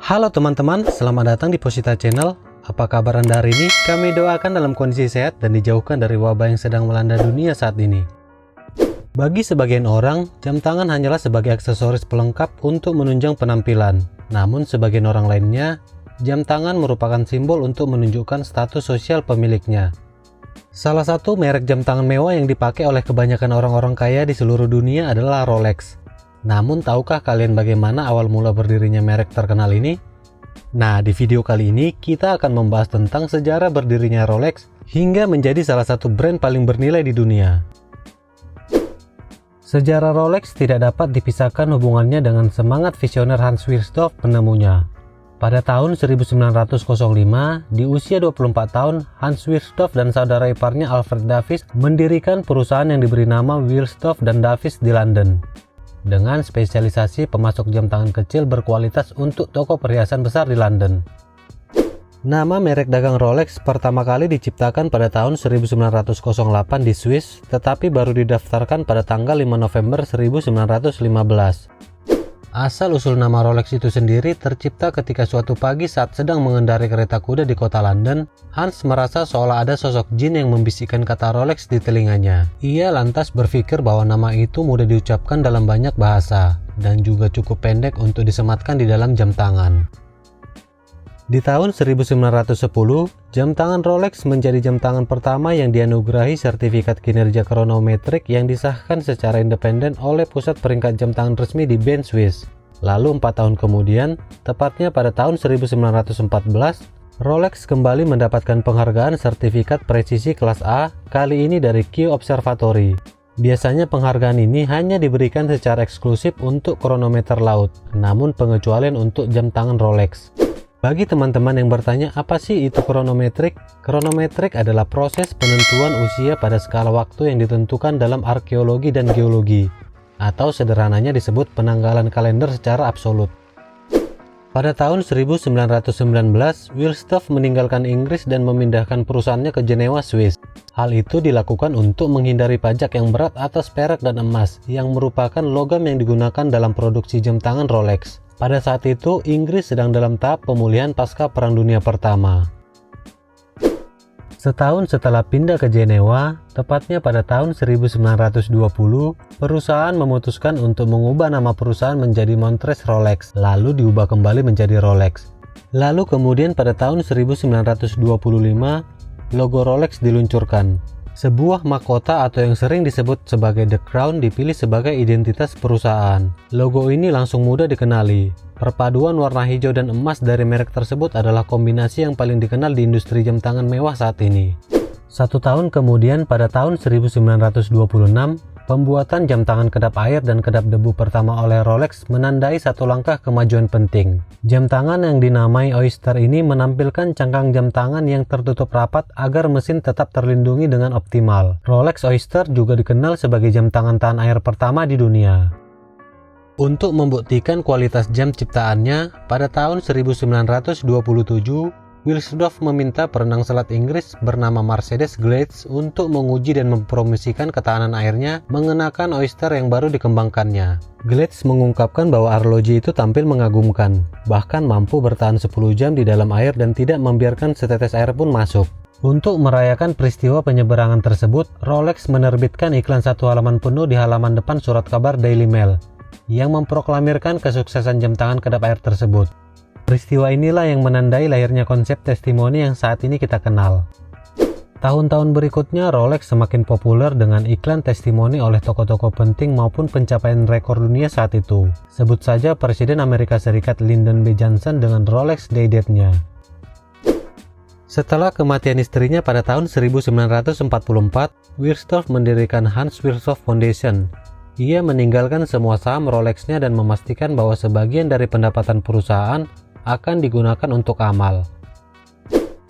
Halo teman-teman, selamat datang di Posita Channel. Apa kabar Anda hari ini? Kami doakan dalam kondisi sehat dan dijauhkan dari wabah yang sedang melanda dunia saat ini. Bagi sebagian orang, jam tangan hanyalah sebagai aksesoris pelengkap untuk menunjang penampilan. Namun sebagian orang lainnya, jam tangan merupakan simbol untuk menunjukkan status sosial pemiliknya. Salah satu merek jam tangan mewah yang dipakai oleh kebanyakan orang-orang kaya di seluruh dunia adalah Rolex. Namun tahukah kalian bagaimana awal mula berdirinya merek terkenal ini? Nah, di video kali ini kita akan membahas tentang sejarah berdirinya Rolex hingga menjadi salah satu brand paling bernilai di dunia. Sejarah Rolex tidak dapat dipisahkan hubungannya dengan semangat visioner Hans Wilsdorf penemunya. Pada tahun 1905, di usia 24 tahun, Hans Wilsdorf dan saudara iparnya Alfred Davis mendirikan perusahaan yang diberi nama Wilsdorf dan Davis di London, dengan spesialisasi pemasok jam tangan kecil berkualitas untuk toko perhiasan besar di London. Nama merek dagang Rolex pertama kali diciptakan pada tahun 1908 di Swiss, tetapi baru didaftarkan pada tanggal 5 November 1915. Asal-usul nama Rolex itu sendiri tercipta ketika suatu pagi saat sedang mengendarai kereta kuda di kota London, Hans merasa seolah ada sosok jin yang membisikkan kata Rolex di telinganya. Ia lantas berpikir bahwa nama itu mudah diucapkan dalam banyak bahasa, dan juga cukup pendek untuk disematkan di dalam jam tangan. Di tahun 1910, jam tangan Rolex menjadi jam tangan pertama yang dianugerahi sertifikat kinerja kronometrik yang disahkan secara independen oleh pusat peringkat jam tangan resmi di Bern, Swiss. Lalu 4 tahun kemudian, tepatnya pada tahun 1914, Rolex kembali mendapatkan penghargaan sertifikat presisi kelas A, kali ini dari Kew Observatory. Biasanya penghargaan ini hanya diberikan secara eksklusif untuk kronometer laut, namun pengecualian untuk jam tangan Rolex. Bagi teman-teman yang bertanya apa sih itu kronometrik? Kronometrik adalah proses penentuan usia pada skala waktu yang ditentukan dalam arkeologi dan geologi, atau sederhananya disebut penanggalan kalender secara absolut. Pada tahun 1919, Wilsdorf meninggalkan Inggris dan memindahkan perusahaannya ke Jenewa, Swiss. Hal itu dilakukan untuk menghindari pajak yang berat atas perak dan emas, yang merupakan logam yang digunakan dalam produksi jam tangan Rolex. Pada saat itu, Inggris sedang dalam tahap pemulihan pasca Perang Dunia Pertama. Setahun setelah pindah ke Jenewa, tepatnya pada tahun 1920, perusahaan memutuskan untuk mengubah nama perusahaan menjadi Montres Rolex, lalu diubah kembali menjadi Rolex. Lalu kemudian pada tahun 1925, logo Rolex diluncurkan. Sebuah mahkota atau yang sering disebut sebagai The Crown dipilih sebagai identitas perusahaan. Logo ini langsung mudah dikenali. Perpaduan warna hijau dan emas dari merek tersebut adalah kombinasi yang paling dikenal di industri jam tangan mewah saat ini. 1 tahun kemudian, pada tahun 1926, pembuatan jam tangan kedap air dan kedap debu pertama oleh Rolex menandai satu langkah kemajuan penting. Jam tangan yang dinamai Oyster ini menampilkan cangkang jam tangan yang tertutup rapat agar mesin tetap terlindungi dengan optimal. Rolex Oyster juga dikenal sebagai jam tangan tahan air pertama di dunia. Untuk membuktikan kualitas jam ciptaannya, pada tahun 1927, Wilsdorf meminta perenang selat Inggris bernama Mercedes Glades untuk menguji dan mempromosikan ketahanan airnya mengenakan Oyster yang baru dikembangkannya. Glades mengungkapkan bahwa arloji itu tampil mengagumkan, bahkan mampu bertahan 10 jam di dalam air dan tidak membiarkan setetes air pun masuk. Untuk merayakan peristiwa penyeberangan tersebut, Rolex menerbitkan iklan 1 halaman penuh di halaman depan surat kabar Daily Mail yang memproklamirkan kesuksesan jam tangan kedap air tersebut. Peristiwa inilah yang menandai lahirnya konsep testimoni yang saat ini kita kenal. Tahun-tahun berikutnya, Rolex semakin populer dengan iklan testimoni oleh tokoh-tokoh penting maupun pencapaian rekor dunia saat itu. Sebut saja Presiden Amerika Serikat Lyndon B. Johnson dengan Rolex Day Date-nya. Setelah kematian istrinya pada tahun 1944, Wilsdorf mendirikan Hans Wilsdorf Foundation. Ia meninggalkan semua saham Rolex-nya dan memastikan bahwa sebagian dari pendapatan perusahaan akan digunakan untuk amal.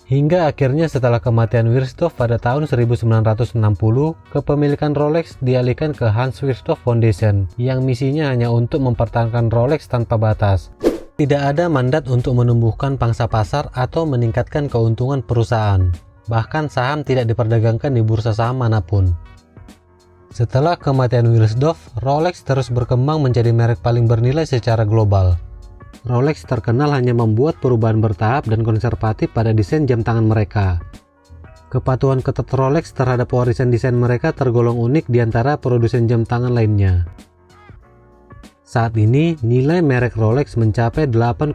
Hingga akhirnya setelah kematian Wilsdorf pada tahun 1960, kepemilikan Rolex dialihkan ke Hans Wilsdorf Foundation yang misinya hanya untuk mempertahankan Rolex tanpa batas. Tidak ada mandat untuk menumbuhkan pangsa pasar atau meningkatkan keuntungan perusahaan. Bahkan saham tidak diperdagangkan di bursa saham manapun. Setelah kematian Wilsdorf, Rolex terus berkembang menjadi merek paling bernilai secara global. Rolex terkenal hanya membuat perubahan bertahap dan konservatif pada desain jam tangan mereka. Kepatuhan ketat Rolex terhadap warisan desain mereka tergolong unik di antara produsen jam tangan lainnya. Saat ini, nilai merek Rolex mencapai 8,1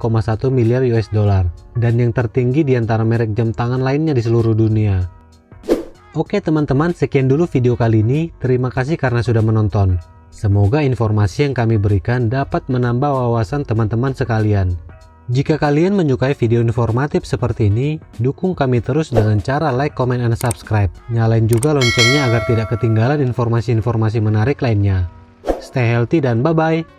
miliar US dollar dan yang tertinggi di antara merek jam tangan lainnya di seluruh dunia. Oke teman-teman, sekian dulu video kali ini. Terima kasih karena sudah menonton. Semoga informasi yang kami berikan dapat menambah wawasan teman-teman sekalian. Jika kalian menyukai video informatif seperti ini, dukung kami terus dengan cara like, comment, dan subscribe. Nyalain juga loncengnya agar tidak ketinggalan informasi-informasi menarik lainnya. Stay healthy dan bye-bye.